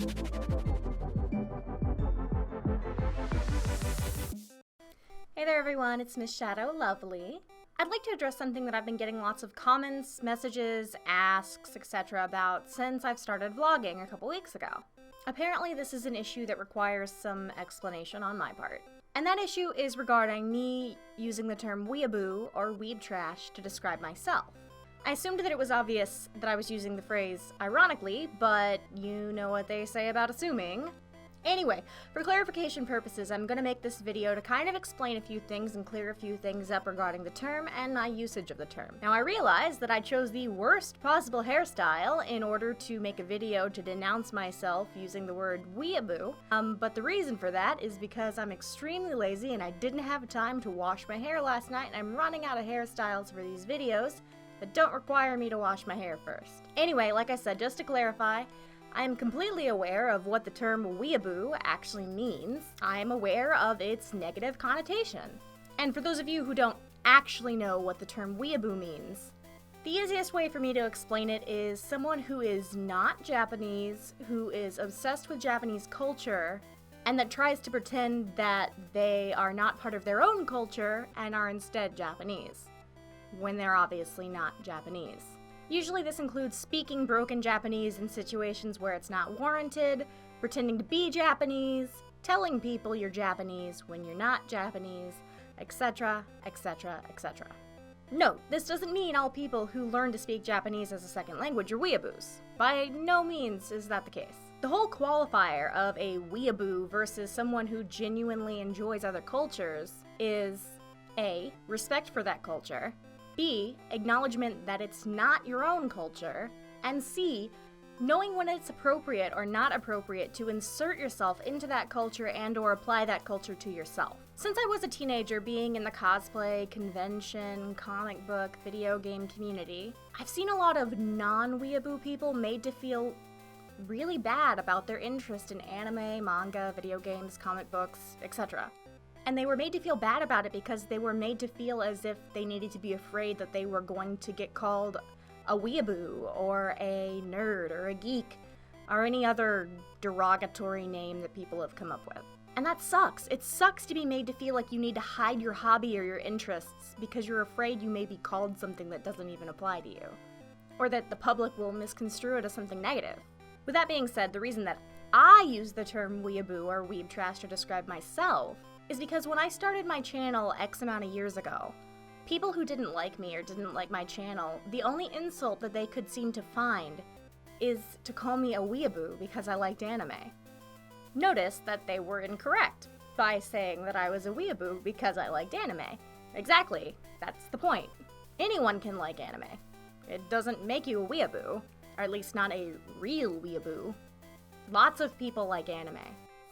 Hey there everyone, it's MissShadowLovely. I'd like to address something that I've been getting lots of comments, messages, asks, etc. about since I've started vlogging a couple weeks ago. Apparently this is an issue that requires some explanation on my part. And that issue is regarding me using the term weeaboo or weeb trash to describe myself. I assumed that it was obvious that I was using the phrase ironically, but you know what they say about assuming. Anyway, for clarification purposes, I'm gonna make this video to kind of explain a few things and clear a few things up regarding the term and my usage of the term. Now, I realize that I chose the worst possible hairstyle in order to make a video to denounce myself using the word weeaboo, but the reason for that is because I'm extremely lazy and I didn't have time to wash my hair last night and I'm running out of hairstyles for these videos that don't require me to wash my hair first. Anyway, like I said, just to clarify, I am completely aware of what the term weeaboo actually means. I am aware of its negative connotation. And for those of you who don't actually know what the term weeaboo means, the easiest way for me to explain it is someone who is not Japanese, who is obsessed with Japanese culture, and that tries to pretend that they are not part of their own culture and are instead Japanese, when they're obviously not Japanese. Usually this includes speaking broken Japanese in situations where it's not warranted, pretending to be Japanese, telling people you're Japanese when you're not Japanese, etc., etc., etc. Note, this doesn't mean all people who learn to speak Japanese as a second language are weeaboos. By no means is that the case. The whole qualifier of a weeaboo versus someone who genuinely enjoys other cultures is A, respect for that culture, B, acknowledgement that it's not your own culture, and C, knowing when it's appropriate or not appropriate to insert yourself into that culture and or apply that culture to yourself. Since I was a teenager being in the cosplay, convention, comic book, video game community, I've seen a lot of non-weeaboo people made to feel really bad about their interest in anime, manga, video games, comic books, etc. And they were made to feel bad about it because they were made to feel as if they needed to be afraid that they were going to get called a weeaboo or a nerd or a geek or any other derogatory name that people have come up with. And that sucks. It sucks to be made to feel like you need to hide your hobby or your interests because you're afraid you may be called something that doesn't even apply to you, or that the public will misconstrue it as something negative. With that being said, the reason that I use the term weeaboo or weeb trash to describe myself is because when I started my channel X amount of years ago, people who didn't like me or didn't like my channel, the only insult that they could seem to find is to call me a weeaboo because I liked anime. Notice that they were incorrect by saying that I was a weeaboo because I liked anime. Exactly, that's the point. Anyone can like anime. It doesn't make you a weeaboo, or at least not a real weeaboo. Lots of people like anime.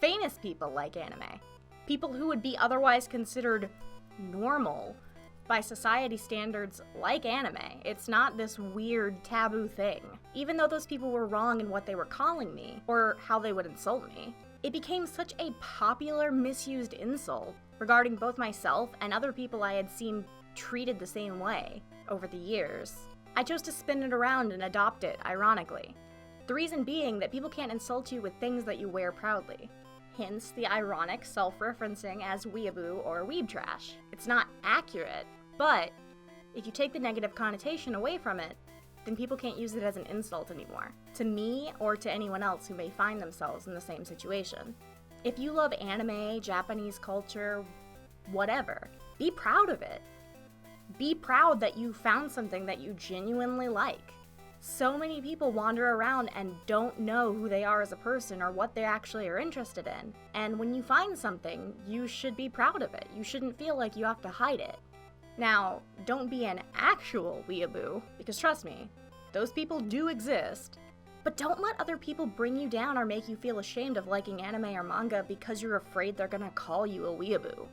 Famous people like anime. People who would be otherwise considered normal by society standards like anime. It's not this weird taboo thing. Even though those people were wrong in what they were calling me, or how they would insult me, it became such a popular, misused insult regarding both myself and other people I had seen treated the same way over the years. I chose to spin it around and adopt it, ironically. The reason being that people can't insult you with things that you wear proudly. Hence the ironic self-referencing as weeaboo or weeb trash. It's not accurate, but if you take the negative connotation away from it, then people can't use it as an insult anymore, to me or to anyone else who may find themselves in the same situation. If you love anime, Japanese culture, whatever, be proud of it. Be proud that you found something that you genuinely like. So many people wander around and don't know who they are as a person or what they actually are interested in. And when you find something, you should be proud of it. You shouldn't feel like you have to hide it. Now, don't be an actual weeaboo, because trust me, those people do exist. But don't let other people bring you down or make you feel ashamed of liking anime or manga because you're afraid they're gonna call you a weeaboo.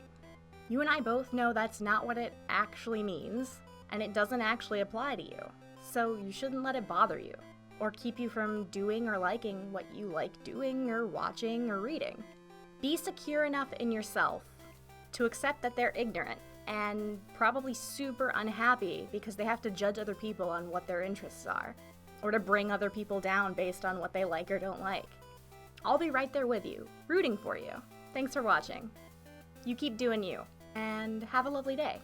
You and I both know that's not what it actually means, and it doesn't actually apply to you. So you shouldn't let it bother you, or keep you from doing or liking what you like doing or watching or reading. Be secure enough in yourself to accept that they're ignorant and probably super unhappy because they have to judge other people on what their interests are, or to bring other people down based on what they like or don't like. I'll be right there with you, rooting for you. Thanks for watching. You keep doing you, and have a lovely day.